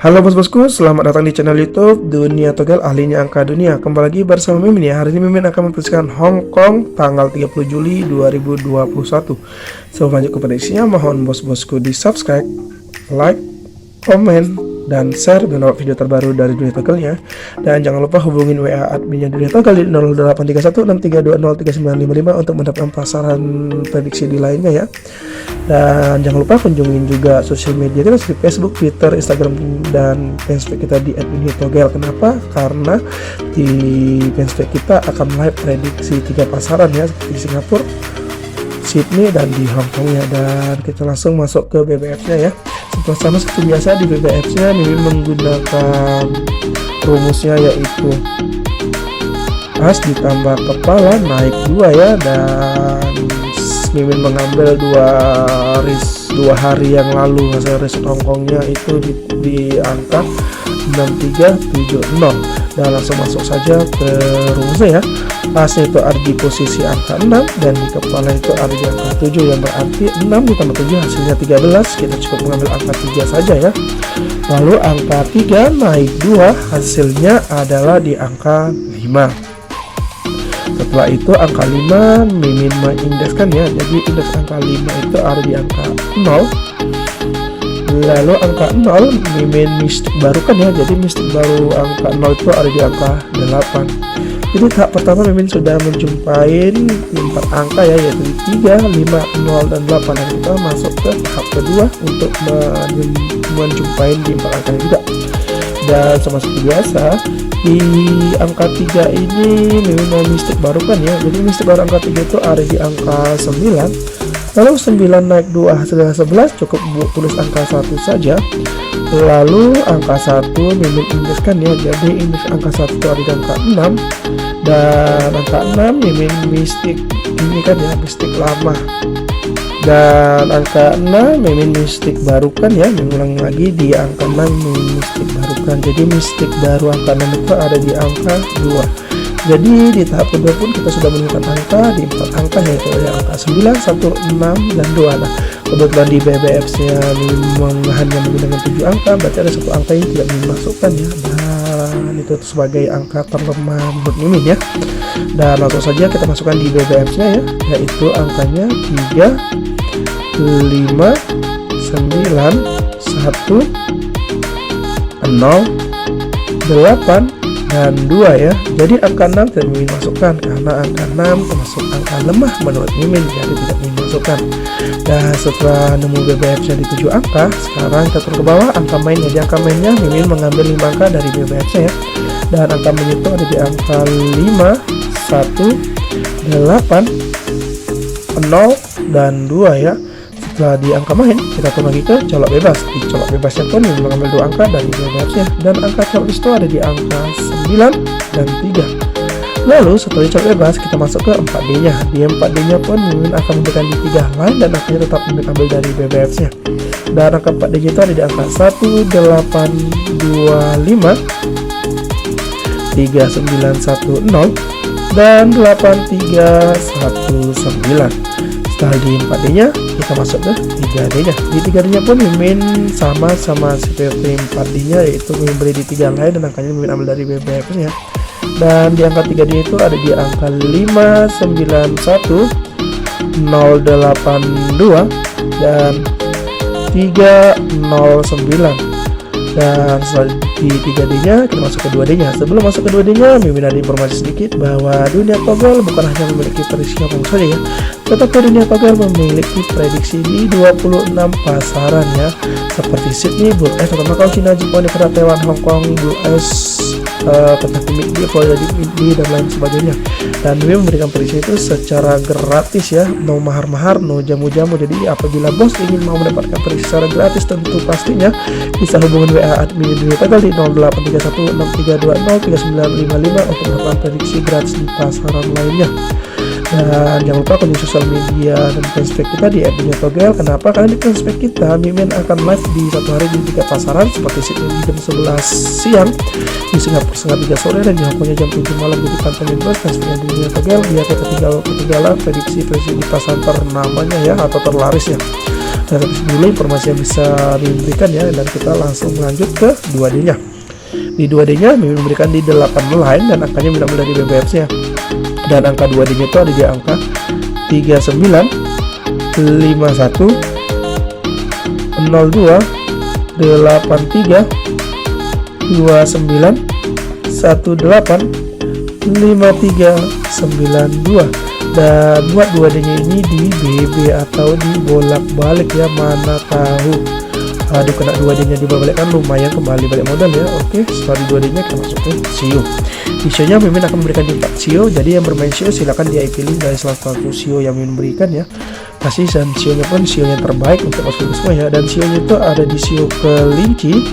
Halo bos-bosku, selamat datang di channel YouTube Dunia Togel Ahlinya Angka Dunia. Kembali lagi bersama Mimin ya. Hari ini Mimin akan mempresentasikan Hong Kong tanggal 30 Juli 2021. Sebelum lanjut ke prediksinya, mohon bos-bosku di subscribe, like, komen, dan share dan dapat video terbaru dari Dunia Togelnya. Dan jangan lupa hubungin WA adminnya Dunia Togel di 083163203955 untuk mendapatkan pasaran prediksi di lainnya ya. Dan jangan lupa kunjungin juga sosial media kita di Facebook, Twitter, Instagram, dan fanspage kita di @dunia_togel. Kenapa? Karena di fanspage kita akan live prediksi 3 pasaran ya, seperti Singapura, Sydney, dan di Hong Kong ya. Dan kita langsung masuk ke BBF-nya ya. Seperti biasa di BBF-nya Mimin menggunakan rumusnya yaitu as ditambah kepala naik 2 ya, dan Mimin mengambil dua hari yang lalu hasil riset Hongkongnya itu di angka 6370. Dan langsung masuk saja ke rumusnya ya. Asnya itu ada di posisi angka 6 dan di kepala itu ada di angka 7, yang berarti 6 ditambah 7 hasilnya 13. Kita cukup mengambil angka 3 saja ya. Lalu angka 3 naik 2 hasilnya adalah di angka 5. Setelah itu angka 5 Mimin mengindekskan ya. Jadi indeks angka 5 itu ada di angka 0. Lalu angka 0 Mimin mistik baru kan ya. Jadi mistik baru angka 0 itu ada di angka 8. Jadi tahap pertama Mimin sudah menjumpai 4 angka ya, yaitu 3, 5, 0, dan 8. Dan kita masuk ke tahap kedua untuk menjumpai di 4 angka juga. Dan seperti biasa di angka 3 ini Mimin mau mistik baru kan ya. Jadi mistik baru angka 3 itu ada di angka 9. Lalu 9 naik 2 hasilnya 11, cukup tulis angka 1 saja. Lalu angka 1 Mimin indekskan ya. Jadi indeks angka 1 itu ada di angka 6. Dan angka 6 Mimin mistik ini kan ya, mistik lama. Dan angka 6 Mimin mistik barukan ya. Mengulang lagi di angka 6 Mimin mistik barukan. Jadi mistik baru angka 6 itu ada di angka 2. Jadi di tahap kedua pun kita sudah menemukan angka di 4 angka, yaitu ya angka 9, 1, 6, dan 2. Nah, kebetulan di BBF-nya memang hanya menggunakan 7 angka, berarti ada 1 angka yang tidak dimasukkan ya. Dan itu sebagai angka terlemah menurut Mimin ya. Dan langsung saja kita masukkan di BBF-nya ya, yaitu angkanya 3, 5, 9, 1, 0, 8, dan 2 ya. Jadi angka 6 tidak Mimin masukkan karena angka 6 termasuk angka lemah menurut Mimin, jadi tidak Mimin masukkan. Dan setelah nemu BBF-nya di 7 angka, sekarang kita turun ke bawah angka main. Jadi angka mainnya Mimin mengambil 5 angka dari BBF-nya ya. Dan angka main itu ada di angka 5, 1, 8, 0, dan 2 ya. Setelah di angka main, kita turun lagi ke colok bebas. Di colok bebasnya pun Mimin mengambil 2 angka dari BBF-nya. Dan angka colok itu ada di angka 9 dan 3. Lalu setelah colok bebas, kita masuk ke 4D-nya. Di 4D-nya pun Mimin akan memberikan di 3 lain dan angkanya tetap Mimin ambil dari BBF-nya. Dan angka 4D-nya itu ada di angka 1, 8, 2, 5, 3, 9, 1, 0, dan 8, 3, 1, 9. Setelah di 4D-nya, kita masuk ke 3D-nya. Di 3D-nya pun Mimin sama seperti 4D-nya, yaitu Mimin beri di 3 lain dan angkanya Mimin ambil dari BBF-nya. Dan di angka 3D itu ada di angka 5, 9, 1, 0, 8, 2, dan 3, 0, 9. Dan setelah di 3D-nya, kita masuk ke 2D-nya. Sebelum masuk ke 2D-nya, Mimin ada informasi sedikit bahwa Dunia Togel bukan hanya memiliki prediksi Hongkong saja ya, tetapi Dunia Togel memiliki prediksi di 26 pasaran ya, seperti Sydney, Blue Ice, Macau, Cina, Jepang, Korea, Taiwan, Hong Kong, Blue Ice, Kentucky, McD, Florida, McD, dan lain sebagainya. Dan Mimin memberikan prediksi itu secara gratis ya, no mahar-mahar, no jamu-jamu. Jadi apabila bos ingin mau mendapatkan prediksi secara gratis, tentu pastinya bisa hubungi WA admin Dunia Togel di 083163203955 untuk melakukan prediksi gratis di pasaran lainnya. Dan jangan lupa kunjungi sosial media dan fanspage kita di @dunia togel. Kenapa? Karena di fanspage kita Mimin akan live di 1 hari di 3 pasaran, seperti Sydney jam 11 siang, di Singapura setengah 3 sore, dan di Hongkongnya jam 7 malam. Jadi pantengin terus fanspage Dunia Togel biar kita ketinggalan prediksi di pasaran ternamanya ya, atau terlaris ya. Nah, sampai sini dulu informasi yang bisa Mimin berikan ya, dan kita langsung lanjut ke 2D nya. Di 2D nya Mimin memberikan di 8 line dan angkanya diambil dari BBFC ya. Dan angka 2D nya itu ada di angka 39, 51, 02, 83, 29, 18, 53, 92. Dan buat 2D nya ini di BB atau dibolak-balik ya, mana tahu. Aduh, kena 2D nya dibolak-balik kan lumayan kembali balik modal ya. Oke, setelah di 2D nya kita masuk ke Sio. Di Sio nya Mimin akan memberikan di 4 Sio, jadi yang bermain Sio silakan dia pilih dari salah satu Sio yang Mimin berikan ya. Pasti dan Sio nya pun Sio yang terbaik untuk masuk semua ya. Dan Sio nya itu ada di Sio kelinci,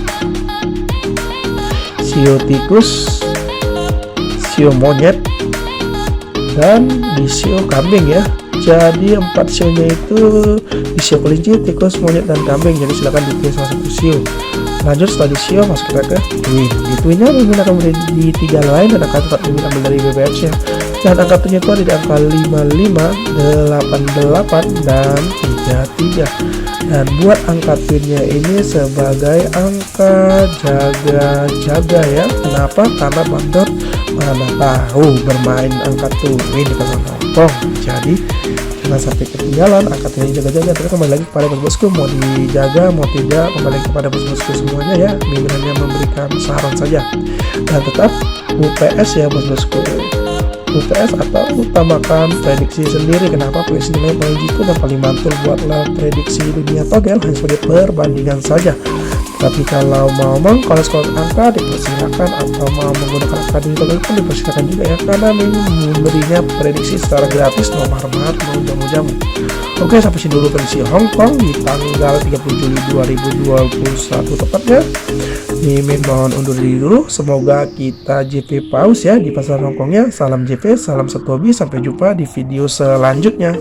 Sio tikus, Sio monyet, dan di Sio kambing ya. Jadi 4 Sio nya itu di Sio kelinci, tikus, monyet, dan kambing. Jadi silakan dipilih salah satu Sio. Lanjut setelah di Sio masuk kita ke Twin. Di Twin nya Mimin akan beri di 3 line dan akan tetap Mimin ambil dari BBF nya. Dan angka Twin nya itu ada di angka 55, 88, dan 33. Dan buat angka Twin nya ini sebagai angka jaga-jaga ya. Kenapa? Karena bandot mana tahu bermain angka Twin di pasar nongkrong. Jadi jangan sampai ketinggalan angka Twin yang jaga-jaga. Tapi kembali lagi kepada bos-bosku, mau dijaga mau tidak, kembali kepada bos-bosku semuanya ya. Mimin hanya memberikan saran saja. Dan tetap UPS ya bos-bosku, UPS atau utamakan prediksi sendiri. Kenapa? Prediksi nilai paling jitu dan paling mantul buatlah prediksi dunia togel hanya sebagai perbandingan saja. Tapi kalau mau mengkoles-koles angka dipersilakan, atau mau menggunakan angka dunia togel pun dipersilakan juga ya, karena memberinya prediksi secara gratis, no mahar-mahar, no jamu-jamu. Oke, sampai sini dulu prediksi Hong Kong di tanggal 30 Juli 2021 tepatnya. Mimin mohon undur diri dulu. Semoga kita JP paus ya di pasar Hongkongnya. Salam JP, salam satu hobi. Sampai jumpa di video selanjutnya.